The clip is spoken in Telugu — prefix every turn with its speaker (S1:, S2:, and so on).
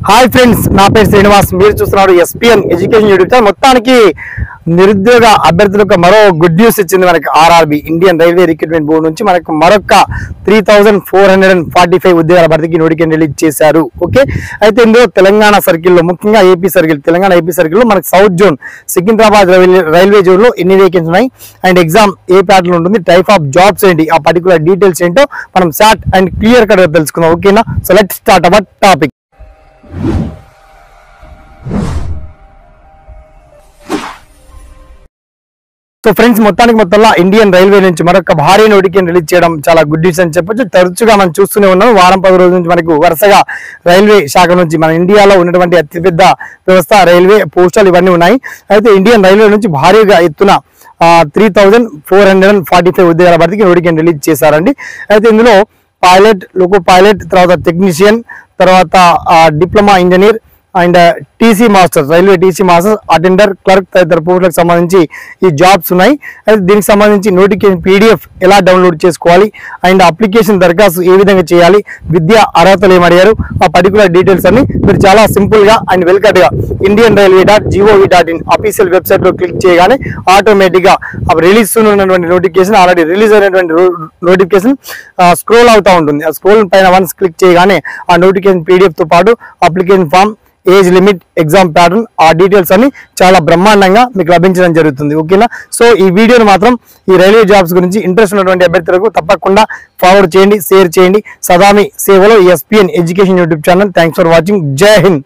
S1: హాయ్ ఫ్రెండ్స్, నా పేరు శ్రీనివాస్. మీరు చూస్తున్నారు ఎస్పీఎన్ ఎడ్యుకేషన్ యూట్యూబ్ ఛానల్. మొత్తానికి నిరుద్యోగ అభ్యర్థులకు మరో గుడ్ న్యూస్ ఇచ్చింది మనకి RRB Indian railway recruitment board నుంచి. మనకు మరొక 3445 ఉద్యోగాల భర్తీకి నోటిఫికేషన్ రిలీజ్ చేశారు. ఓకే, అయితే ఇందులో తెలంగాణ సర్కిల్లో, ముఖ్యంగా ఏపీ సర్కిల్, తెలంగాణ ఏపీ సర్కిల్లో మనకు south zone Secunderabad railway zone లో ఎన్ని వేకెన్సీ ఉన్నాయి అండ్ ఎగ్జామ్ ఏ ప్యాటర్న్ ఉంటుంది, టైప్ ఆఫ్ జాబ్స్ ఏంటి, ఆ పర్టికులర్ డీటెయిల్స్ ఏంటో మనం షార్ట్ అండ్ క్లియర్ కట్ గా తెలుసుకుందాం. ఓకేనా, so let start our topic. So friends, మొత్తంలో ఇండియన్ రైల్వే నుంచి మరొక భారీ నోటిఫికేషన్ రిలీజ్ చేయడం చాలా గుడ్ న్యూస్ అని చెప్పొచ్చు. తరచుగా మనం చూస్తూనే ఉన్నాం, వారం 10 రోజుల నుంచి మనకు వరుసగా రైల్వే శాఖ నుంచి, మన ఇండియాలో ఉన్నటువంటి అతిపెద్ద వ్యవస్థ రైల్వే, పోస్టల్ ఇవన్నీ ఉన్నాయి. అయితే ఇండియన్ రైల్వే నుంచి భారీగా ఎత్తున 3445 ఉద్యోగాల భర్తీకి నోటిఫికేషన్ రిలీజ్ చేశారండి. అయితే ఇందులో పైలట్, లోకో పైలట్, తర్వాత టెక్నీషియన్, తర్వాత diploma engineer and TC masters, railway TC masters, attender, clerk తదితర పోస్టులకు సంబంధించి ఈ జాబ్స్ ఉన్నాయి. అయితే దీనికి సంబంధించి నోటిఫికేషన్ PDF ఎలా డౌన్లోడ్ చేసుకోవాలి అండ్ అప్లికేషన్ దరఖాస్తు ఏ విధంగా చేయాలి, విద్యా అర్హతలు ఏమడిగారు, ఆ పర్టికులర్ డీటెయిల్స్ అన్ని మీరు చాలా సింపుల్ గా అండ్ వెల్కట్ గా indianrailway.gov.in అఫీషియల్ వెబ్సైట్ లో క్లిక్ చేయగానే ఆటోమేటిక్ గా రిలీజ్ ఉన్నటువంటి నోటిఫికేషన్, ఆల్రెడీ రిలీజ్ అయినటువంటి నోటిఫికేషన్ స్క్రోల్ అవుతా ఉంటుంది. ఆ స్క్రోల్ పైన వన్స్ క్లిక్ చేయగానే ఆ నోటిఫికేషన్ PDF తో పాటు application form, age limit, exam pattern, ఆ డీటెయిల్స్ అన్ని చాలా బ్రహ్మాండంగా మీకు లభించడం జరుగుతుంది. ఓకేనా, సో ఈ వీడియోని మాత్రం ఈ రైల్వే జాబ్స్ గురించి ఇంట్రెస్ట్ ఉన్నటువంటి అభ్యర్థులకు తప్పకుండా ఫార్వర్డ్ చేయండి, షేర్ చేయండి. సదా మీ సేవలో SPN education YouTube channel. Thanks for watching. జై హింద్.